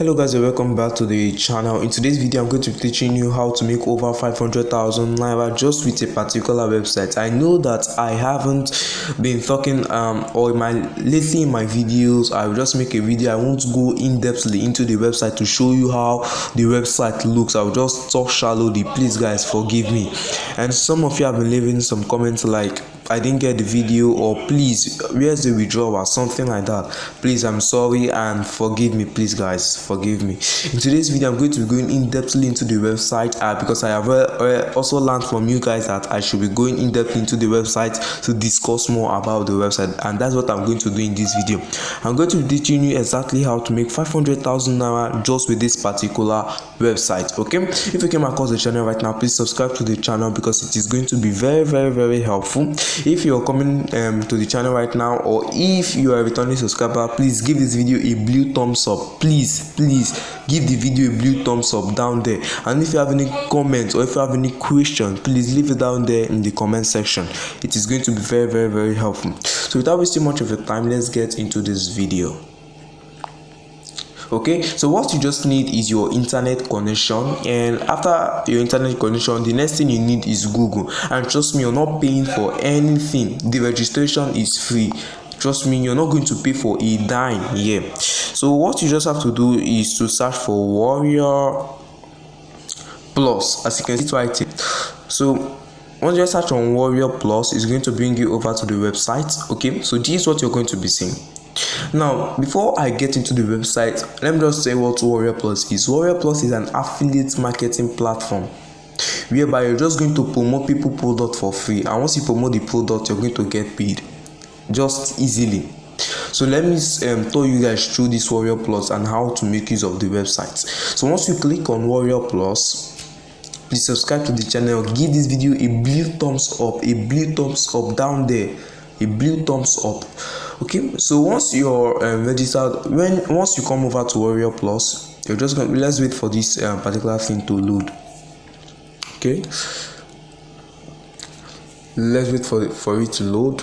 Hello guys and welcome back to the channel. In today's video I'm going to be teaching you how to make over 500,000 naira just with a particular website. I know that I haven't been talking lately in my videos I will just make a video. I won't go in-depthly into the website to show you how the website looks. I will just talk shallowly. Please guys, forgive me. And some of you have been leaving some comments like I didn't get the video, or please where's the withdrawal or something like that. Please, I'm sorry and forgive me. Please guys, forgive me. In today's video I'm going to be going in-depthly into the website because I have also learned from you guys that I should be going in-depth into the website to discuss more about the website, and that's what I'm going to do in this video. I'm going to be teaching you exactly how to make 500,000 naira just with this particular website. Okay, if you came across the channel right now, please subscribe to the channel because it is going to be very helpful. If you're coming to the channel right now, or if you are a returning subscriber, please give this video a blue thumbs up. Please give the video a blue thumbs up down there. And if you have any comments or if you have any question, please leave it down there in the comment section. It is going to be very helpful. So without wasting much of your time, let's get into this video. Okay, so what you just need is your internet connection, and after your internet connection, the next thing you need is Google. And trust me, you're not paying for anything. The registration is free. Trust me, you're not going to pay for a dime here. So what you just have to do is to search for Warrior Plus, as you can see right here. So once you search on Warrior Plus, it's going to bring you over to the website. Okay, so this is what you're going to be seeing. Now, before I get into the website, let me just say what Warrior Plus is. Warrior Plus is an affiliate marketing platform whereby you're just going to promote people product for free, and once you promote the product, you're going to get paid just easily. So let me tell you guys through this Warrior Plus and how to make use of the website. So once you click on Warrior Plus, please subscribe to the channel, give this video a blue thumbs up down there, a blue thumbs up. Okay, so once you're registered, once you come over to Warrior Plus, you're just going to, let's wait for this particular thing to load. Okay, let's wait for it to load.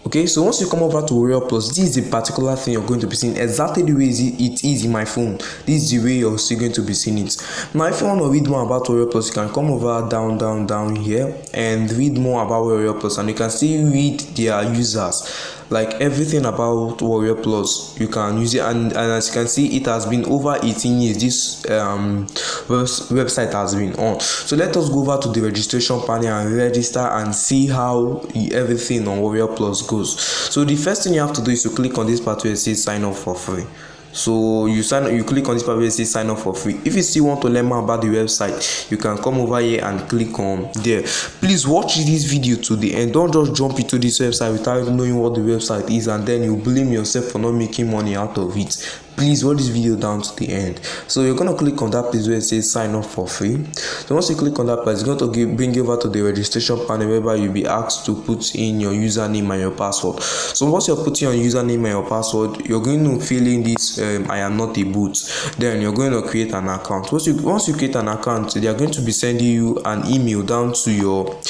Okay, so once you come over to Warrior Plus, this is a particular thing you're going to be seeing exactly the way it is in my phone. This is the way you're still going to be seeing it. Now, if you want to read more about Warrior Plus, you can come over down here and read more about Warrior Plus, and you can still read their users, like everything about Warrior Plus. You can use it, and as you can see, it has been over 18 years this website has been on. So let us go over to the registration panel and register and see how everything on Warrior Plus goes. So the first thing you have to do is to click on this part where it says sign up for free. So you click on this part where it says sign up for free. If you still want to learn more about the website, you can come over here and click on there. Please watch this video to the end. Don't just jump into this website without knowing what the website is, and then you blame yourself for not making money out of it. Please watch this video down to the end. So you're going to click on that place where it says sign up for free. So once you click on that place, it's going to bring you over to the registration panel whereby you'll be asked to put in your username and your password. So once you're putting your username and your password, you're going to fill in this I am not a boot. Then you're going to create an account. Once you create an account, they are going to be sending you an email down to your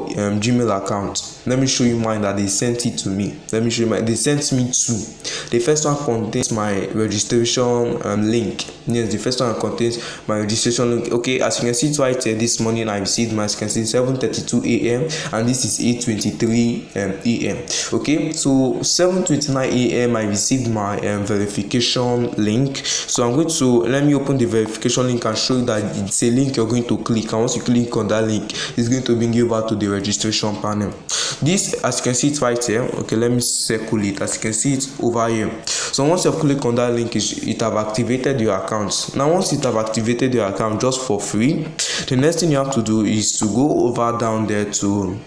Gmail account. Let me show you mine that they sent it to me. They sent me two. The first one contains my registration link. Yes, the first one contains my registration link. Okay, as you can see right here, this morning I received my, as you can see, 7:32 a.m. and this is 8:23 a.m. Okay, so 7:29 a.m. I received my verification link. So I'm going to, let me open the verification link and show you that it's a link you're going to click, and once you click on that link, it's going to bring you over to the registration panel. This, as you can see it right here. Okay, let me circle it. As you can see it over here. So once you click on that link, it have activated your account. Now once it have activated your account just for free, the next thing you have to do is to go over down there to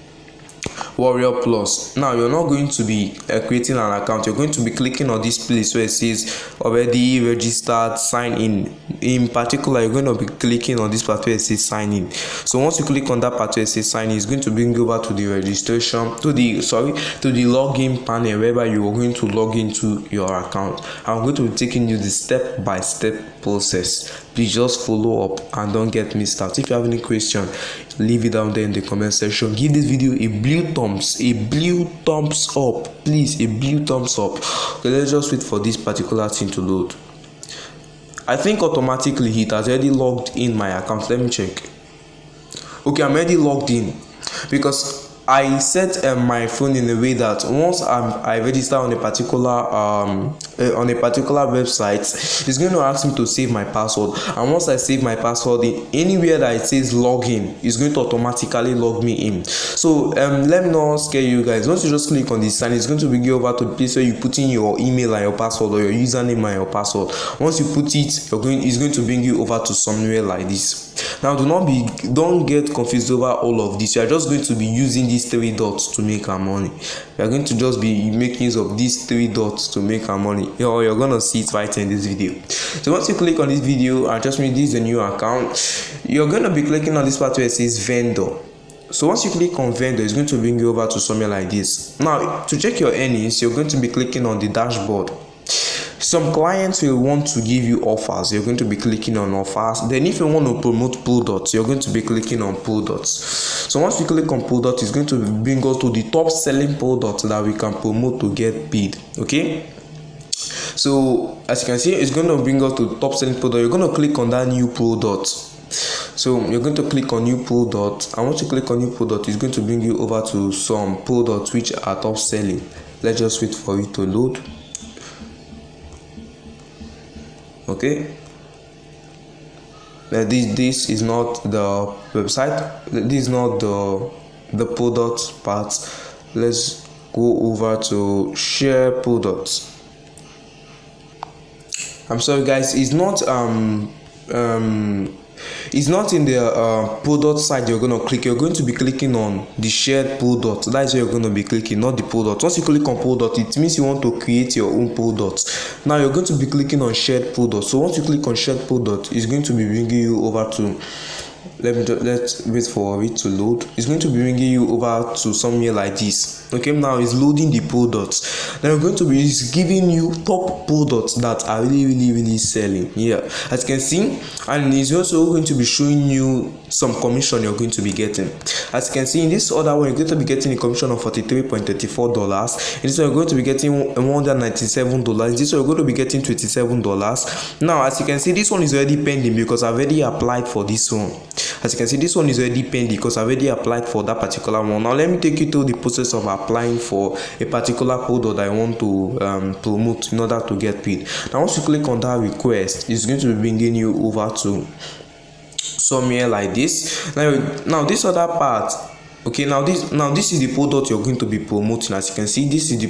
Warrior Plus. Now you're not going to be creating an account. You're going to be clicking on this place where it says already registered, sign in. In particular, you're going to be clicking on this part where it says sign in. So once you click on that part where it says sign in, it's going to bring you over to the registration, to the login panel whereby you are going to log into your account. I'm going to be taking you the step-by-step process. Please just follow up and don't get missed out. If you have any question, leave it down there in the comment section. Give this video a blue thumbs up, please, a blue thumbs up. Okay, let's just wait for this particular thing to load. I think automatically it has already logged in my account. Let me check. Okay, I'm already logged in because I set my phone in a way that once I register on a particular website, it's going to ask me to save my password, and once I save my password in anywhere that it says login, it's going to automatically log me in. So let me not scare you guys. Once you just click on this, and it's going to bring you over to the place where you put in your email and your password, or your username and your password. Once you put it, it's going to bring you over to somewhere like this. Now don't get confused over all of this. You are just going to be using these 3 dots to make our money. You are going to just be making use of these 3 dots to make our money. You're gonna see it right in this video. So once you click on this video, and trust me, this is a new account, you're gonna be clicking on this part where it says vendor. So once you click on vendor, it's going to bring you over to somewhere like this. Now to check your earnings, you're going to be clicking on the dashboard. Some clients will want to give you offers. You're going to be clicking on offers. Then if you want to promote products, you're going to be clicking on products. So once you click on products, it's going to bring us to the top selling products that we can promote to get paid. Okay, so as you can see, it's going to bring us to the top selling product. You're going to click on that new product. So you're going to click on new product, and once you click on new product, it's going to bring you over to some products which are top selling. Let's just wait for it to load. Okay, this is not the website, this is not the product part. Let's go over to share products. I'm sorry guys, it's not in the product side you're going to click. You're going to be clicking on the shared product. That's where you're going to be clicking, not the product. Once you click on product, it means you want to create your own product. Now you're going to be clicking on shared product. So once you click on shared product, it's going to be bringing you over to, let's wait for it to load. It's going to be bringing you over to somewhere like this. Okay, now it's loading the products. Then we're going to be giving you top products that are really selling. Yeah, as you can see, and it's also going to be showing you some commission you're going to be getting. As you can see, in this other one, you're going to be getting a commission of $43.34. In this one, you're going to be getting $197. In this one, you're going to be getting $27. Now, as you can see, this one is already pending because I've already applied for this one. As you can see, this one is already pending because I've already applied for that particular one. Now, let me take you through the process of applying for a particular product I want to promote in order to get paid. Now, once you click on that request, it's going to be bringing you over to somewhere like this. Now this other part, okay, now this is the product you're going to be promoting. As you can see, this is the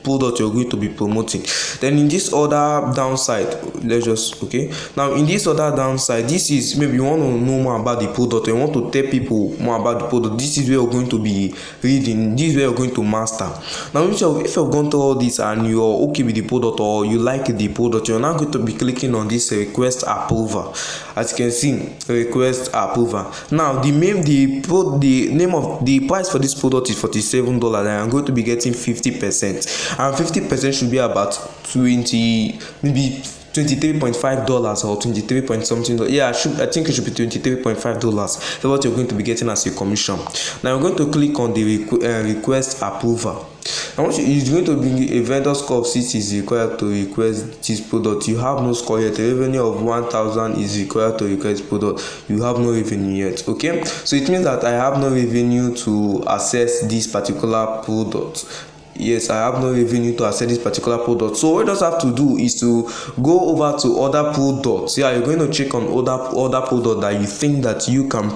product you're going to be promoting. Then in this other downside, let's just, okay, now in this other downside, this is maybe you want to know more about the product, or you want to tell people more about the product. This is where you're going to be reading. This is where you're going to master. Now if you've gone through all this and you're okay with the product, or you like the product, you're now going to be clicking on this request approval. As you can see, request approval. Now the name of the price for this product is $47, and I'm going to be getting 50%, and 50% should be about maybe $23.5 or 23 point something. Yeah, I think it should be $23.5. That's what you're going to be getting as a commission. Now I'm going to click on the request approval. And once it's going to bring a vendor score of 6 is required to request this product. You have no score yet. A revenue of 1,000 is required to request product. You have no revenue yet. Okay, so it means that I have no revenue to access this particular product. Yes, I have no revenue to access this particular product. So what you just have to do is to go over to other products. Yeah, you're going to check on other products that you think that you can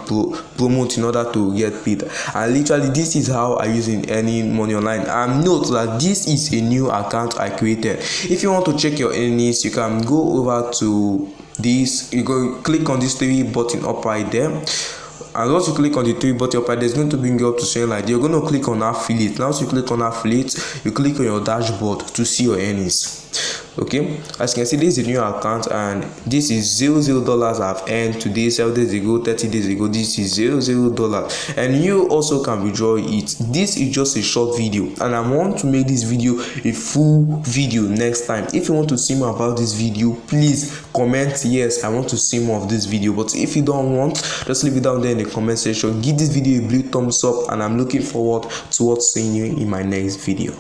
promote in order to get paid. And literally, this is how I use in earning money online. And note that this is a new account I created. If you want to check your earnings, you can go over to this. You go click on this 3 button up right there. And once you click on the 3 button up, there's going to bring you up to something like that. You're going to click on affiliate. Now, once you click on affiliate, you click on your dashboard to see your earnings. Okay, as you can see, this is a new account, and this is $00 I've earned today, 7 days ago, 30 days ago. This is $00, and you also can withdraw it. This is just a short video, and I want to make this video a full video next time. If you want to see more about this video, please comment yes, I want to see more of this video. But if you don't want, just leave it down there in the comment section. Give this video a blue thumbs up, and I'm looking forward towards seeing you in my next video.